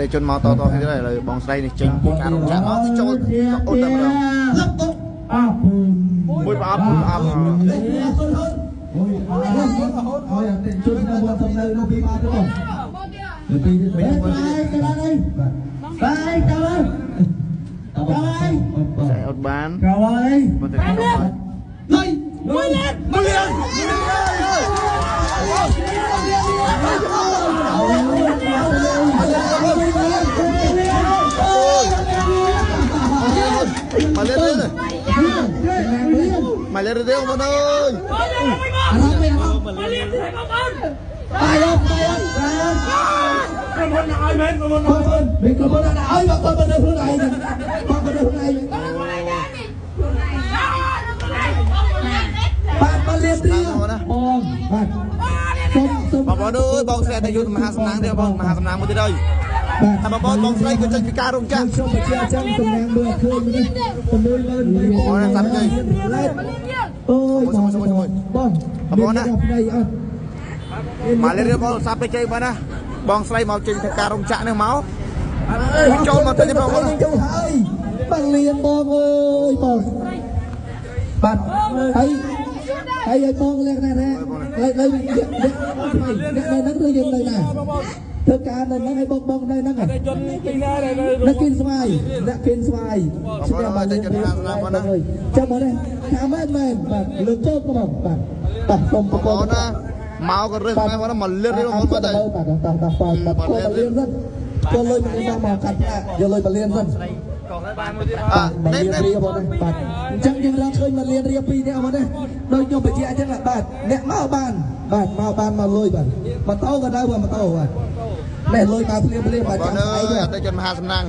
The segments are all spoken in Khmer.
តែជនមកតទៀតហើយឥឡូវបងស្រីនេះចេញពីការរំចាក់មកទៅចូលអូនតែម្ដងមួយប្រអប់ប្រអប់ហើយអត់ទេជួយនៅមកសំនៅនោះពីបានទេបងពីនេះបាយទៅចែអត់បានក្រោយមកទៅលុយមួយលានมาเล่นเลยมาเล่นเร็วมาเลยมาเล่นที่ไหนก็มันไปแล้วกระบอกนายเม็ดกระบอกนายเม็ดกระบอกนายไอ้บางคนมาเดินพื้นไหนบางคนเดินพื้นไหนมาเล่นที่บองបងអើយបងស្រីតែយុទ្ធមហាសំណាងទេបងមហាសំណាងមួយទៀតហើយតែបងស្រីក៏ចេញពីការរំចាស់ខ្ញុំបញ្ជាក់ចាំសំណាងមើលឃើញនេះ60000អូនសាប់ជ័យអូយបងណាមកលេរៀបបងសាប់ទៅជ័យបងណាបងស្រីមកចេញពីការរំចាក់នេះមកចូលមកទៅបងចូលហើយបងលៀនបងអើយបងបាទហើយបងលៀនណាស់លើអ្នកនៅនឹងយើងនៅណាធ្វើការនៅហ្នឹងឲ្យបងនៅហ្នឹងអ្នកគិនស្វាយស្ទះមកយើងចាំមកនេះថាមែនបាទលើកោកមកបាទសុំប្រកបណាមកក៏រឹសមកមកលឿនមកមកទៅបាទគាត់លៀនសិនគាត់លុយមកកាត់ប្រាក់យកលុយមកលៀនសិនមកលៀនរៀបបងបាទអញ្ចឹងយើងរកឃើញមកលៀនរៀប2នាក់មកនេះដូចខ្ញុំបញ្ជាក់អញ្ចឹងបាទអ្នកមកបានមកលុយបាទម៉ូតូក៏នៅម៉ូតូបាទនេះលុយមកភ្លាមបាទចាំស្អីទៅអតិជនមហាសំណាង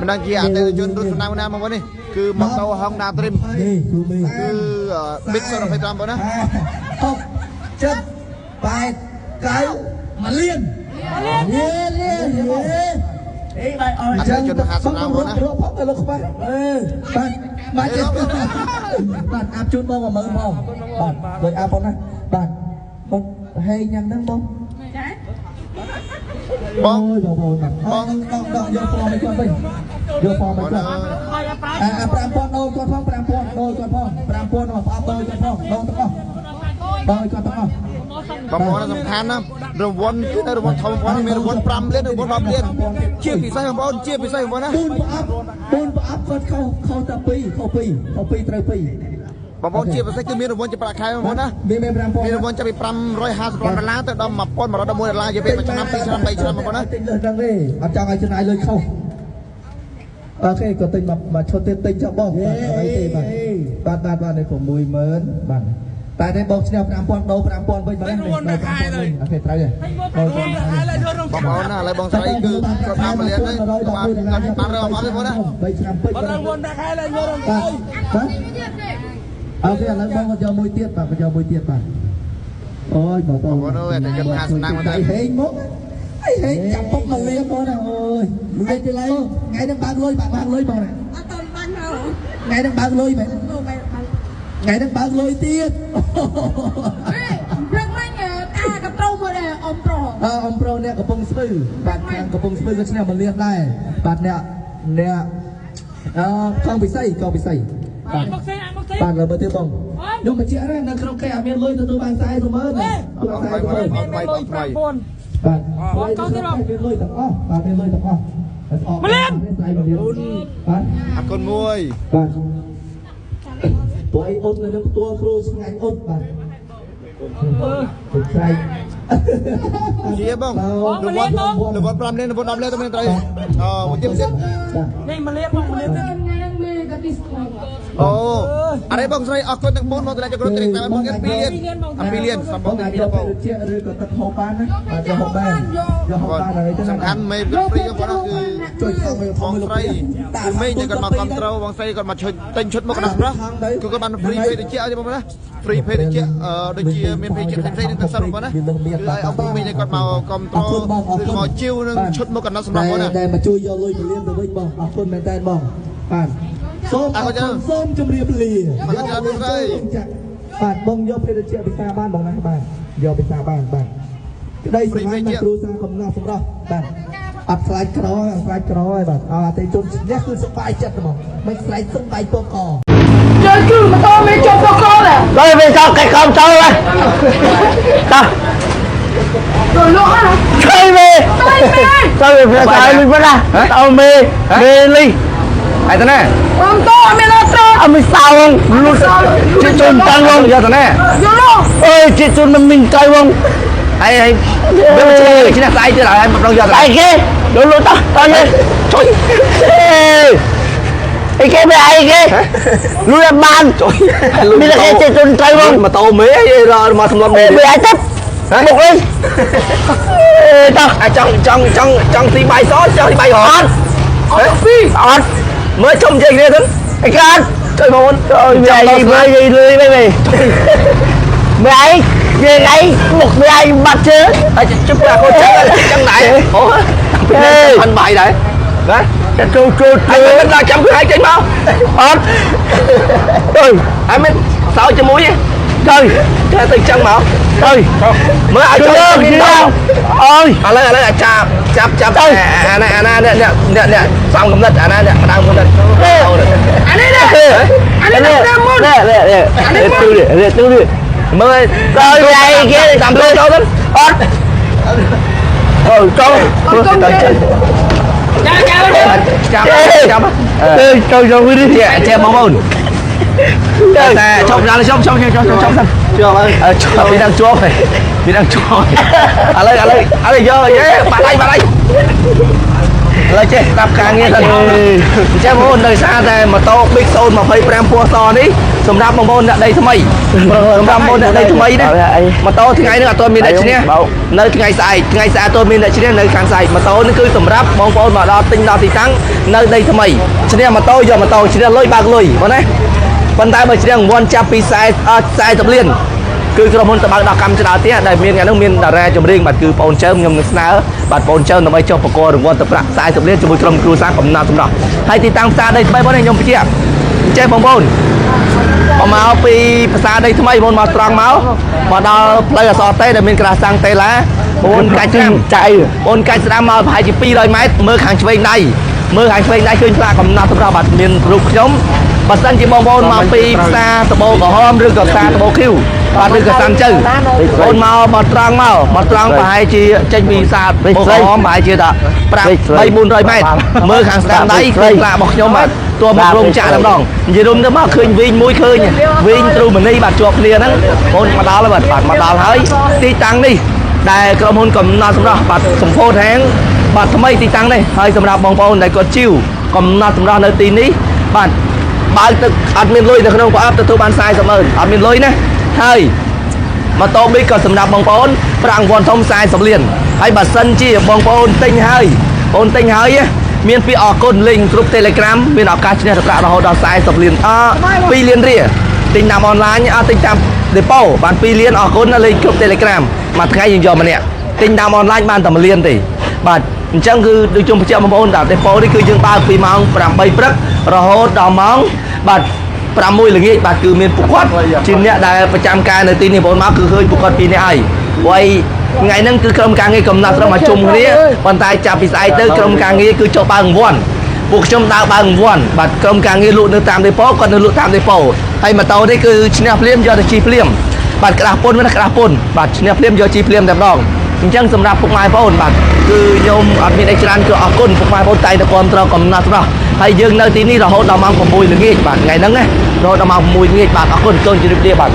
មិនដឹងជាអតិជនរត់សំណាងណាមកនេះគឺម៉ូតូ Honda Dream នេះគឺ Big 025បងណា6 7 8 9មកលៀនអេបាយអរចឹងជនមហាសំណាងបងណារកផកទៅលោកខ្វះបាទចេះបាទអាប់ជូនបង10000ផងបាទដូចអាប់បងណាបាទបងហេញយ៉ាងហ្នឹងបងចាបងយកហ្វមឲ្យគាត់វិញយកហ្វមឲ្យគាត់5000ដូរគាត់ផង5000ដូរគាត់ផង5000មកផ្អាប់ដូរគាត់ផងដូរទាំងអស់ដូរគាត់ទាំងអស់បងប្អូនសំខាន់ណារង្វាន់គឺរង្វាន់ធំបងមានរង្វាន់5លានរង្វាន់10លានជាពិសេសបងប្អូនជាពិសេសបងណា4ប្រអប់គាត់ខុសតែ2ខុស2ត្រូវ2បងប្អូនជាពិសេសគឺមានរង្វាន់ជាប្រាក់ខែបងប្អូនណាមាន5000មានរង្វាន់ចាប់ពី$550ទៅដល់$1111ជាពេលមួយឆ្នាំ2ឆ្នាំ3ឆ្នាំបងប្អូនណាទិញលើហ្នឹងទេអត់ចង់ឲ្យចំណាយលុយខុសអូខេក៏ទិញមកឈុតទៀតទិញចុះបងអីទេបាទនេះ60000បាទតែនេះបងឈ្នះ5000ដូរ5000វិញបាទនេះអូខេត្រូវហើយបងប្អូនណាឥឡូវបងស្រីគឺគាត់5លានហើយបានរើអត់ទេបងណា3ឆ្នាំពេជ្របងរង្វាន់ដាក់ខែឡើងមើលរង្វាន់បាទអូខេឥឡូវបងគាត់យកមួយទៀតបាទយកមួយទៀតបាទអូយបងប្អូនអើយតែគាត់50ឆ្នាំមកទៅហេងមកហេងចាប់ពុកមកលៀមបងណាអូយថ្ងៃទីឡៃថ្ងៃហ្នឹងបើកលុយបងណាអត់តន់បាញ់ហៅថ្ងៃហ្នឹងបើកលុយមែនថ្ងៃហ្នឹងបើកលុយទៀតព្រឹកមិញតាកប្រុសមកដែរអ៊ំប្រុសអ្នកកំពុងស្ពឺបាទខាងកំពុងស្ពឺក៏ឈ្នះ1លានដែរបាទអ្នកកងពិសីបាទលើមើលទៀតបងខ្ញុំបញ្ជាក់ណានៅក្នុងគេអត់មានលុយទទួលបាន40,000ទេបាទកងទៀតបងមានលុយទាំងអស់បាទមានលុយទាំងអស់1លានបាទអរគុណមួយបាទពួកអីអ៊ុតនៅនឹងផ្ទាល់គ្រូស្ងាញ់អ៊ុតបាទស្រីជាបងរង្វាន់5លានរង្វាន់10លានទៅមានត្រូវមួយទៀតនេះ1លានបង1លានទៀតអូអរេបងស្រីអរគុណទាំង4មកតម្លៃចូលត្រីតែមក2លាន2លានសម្បូរទាំង2បងជាឬក៏ទឹកហូបបានណាយកហូបបានហើយសំខាន់មេព្រឹកព្រីបងគឺជួយបងស្រីគឺមេញគាត់មកគ្រប់ត្រូលបងស្រីគាត់មកជួយទិញឈុតមកកណ្ដាស់ប្រាស់គឺគាត់បានព្រីភេទជាឲ្យបងណាព្រីភេទជាដូចជាមានភេទជាផ្សេងៗនឹងទឹកសិនបងណាគឺឲ្យអង្គមេញគាត់មកគ្រប់ត្រូលឬមកជីវនឹងឈុតមកកណ្ដាស់សម្រាប់បងណាតែមកជួយយកលុយ1លានទៅវិញបងអរគុណមែនតើបងបាទសូមជម្រាបលាបាទបងយកភេទជាពិសាបានបងណាបាទយកពិសាបានបាទក្តីស្រឡាញ់គ្រូសាកំណត់សម្រាប់បាទ អត់ខ្លាចក្រហើយបាទតែជន់នេះគឺសុបាយចិត្តហ្មងមិនខ្លាចសុបាយពកក chơi cứ mà to mới cho cô nè rồi về sau cái con trâu này ta rồi lỗ hả chơi về chơi về phía trái mình vẫn là tao mê ly ai thế này ông to mày lo to ông mình sao không luôn chị chun tăng không giờ thế này vô luôn ơi chị chun mình cay không ai bây giờ chơi cái này ai chơi lại em đâu giờ ai kia đồ luôn tao nhé trời cái kia với ai kia luôn là ban mình là cái chị chun cay không mà tao mấy rồi mà thằng với ai chấp một đi tao trong thì bay xót trong thì bay hòn ọt mới trông chơi kia tính cái con chơi môn rồi về với gì lưới baby với ai về ấy một với ai bắt chứ chúc là con chân này thành bài đấy đấy trâu anh mới là chấm hai trên máu ọt ơi anh mới sao cho muối trời chơi từ chân máu trời mới ai chơi chơi gì đâu ơi lấy chạp nè xong cầm đất nè đang cầm đất anh ấy nè anh ấy nè môn nè tiêu đi mới rồi đây kia làm tôi đâu đó ọt chạp trời rồi đi che bóng ồn chọc ra là chọc chưa vì đang chua phải vì đang chua lấy vô bà đây lấy che tập càng nghe thật che môn đời xa ra mà to big soul mà phải prem pua to đi sầm đáp môn đây thay mày sầm đáp môn đây thay mày đấy mà to thì ngày nữa tôi mình đây chứ nhé nơi ngày xài tôi mình đây chứ nhé nơi càng xài mà to nó cứ sầm đáp môn mà đo tinh đo thì thắng nơi đây thay mày chứ nhé mà to giờ mà to chỉ là lôi bạc lùi vào đấy phần tay mà chỉ đang one chap pi sai tập liênคือเราmuốn tập bằng đào cam cho đào tía đây miền ngày nước miền đào ra cho riêng bạn cứ bồn chơi nhầm sná bạn bồn chơi nó mới cho bọc co được one tập sai tập liên cho một trong crew sáng cầm nào tầm đó hay thì tăng xa đây bay bóng này nhom kia chơi bóng bồn máu pi xa đây thay bồn mà trăng máu mà đào play ở sọt tê để miền cả sang tê lá bồn cái chim chạy bồn cái sẽ mà phải chỉ pi rồi máy mưa hàng chơi đây mưa hàng chơi đây chơi ra cầm nào tầm đó bạn miền rục giống bà sân chỉ bông bồn mà pi xa tập bộ của hôm rừng xa tập bộ kêu và rừng sang chơi bồn màu mà trăng phải chỉ tranh vì xa bộ của hôm phải chỉ đã bay buôn rồi mày mưa hàng sang đấy là một nhóm màตัวมันรวมจ่าน้ำดองยืนรวมน้ำมาคืนวิ่งมวยคืนวิ่งตรูเหมือนนี่บาดจวบเรียนนั้นคนมาดาวแล้วบาดมาดาวเฮ้ยตีตังนี่ได้กระมวลกับนอนสำหรับบาดสมโพแทงบาดทำไมตีตังนี่เฮ้ยสำหรับบองปอนได้กดชิวกับนอนสำหรับในตีนี้บาดบาดอัดมินลุยในขนมก็อัพตัวบานทรายเสมออัดมินลุยนะเฮ้ยมาโตบิ๊กกับสำหรับบองปอนปรางวอนทอมทรายสำเลียนไอ้บาดซันจี้บองปอนติงเฮ้ยปอนติงเฮ้ยមានពីអកូនលេងគ្រប់ Telegram មានឱកាសឈ្នះប្រាក់រហូតដល់40លាន2លានរៀលទិញតាមអនឡាញទិញតាម Depo បាន2លានអរគុណលេងគ្រប់ Telegram មួយថ្ងៃយើងយកម្នាក់ទិញតាមអនឡាញបានតែ1លានទេបាទអញ្ចឹងគឺដូចជុំបញ្ជាក់បងប្អូនថា Depo នេះគឺយើងបើកពីម៉ោង8ព្រឹករហូតដល់ម៉ោងបាទ6ល្ងាចបាទគឺមានពួកគាត់ជាអ្នកដែលប្រចាំការនៅទីនេះបងប្អូនមកគឺឃើញពួកគាត់ពីរនាក់ហើយព្រោះថ្ងៃហ្នឹងគឺក្រុមការងារកំណត់ស្រុកមកជុំគ្នាប៉ុន្តែចាប់ពីស្អែកទៅក្រុមការងារគឺចុះបើករង្វាន់ពួកខ្ញុំដើរបើករង្វាន់បាទក្រុមការងារលក់នៅតាម Depo គាត់នៅលក់តាម Depo ហើយម៉ូតូនេះគឺឈ្នះភ្លាមយកទៅជិះភ្លាមបាទក្រាស់ពុនវិញក្រាស់ពុនបាទឈ្នះភ្លាមយកជិះភ្លាមតែម្ដងអញ្ចឹងសម្រាប់ពុកម៉ែបងប្អូនបាទគឺខ្ញុំអត់មានអីច្រើនគឺអរគុណពុកម៉ែបងប្អូនតែគ្រប់ត្រកំណត់ស្រុកហើយយើងនៅទីនេះរហូតដល់ម៉ោង6ល្ងាចបាទថ្ងៃហ្នឹងណារហូតដល់ម៉ោង6ល្ងាចបាទអរគុណសូមជម្រាបលាបាទ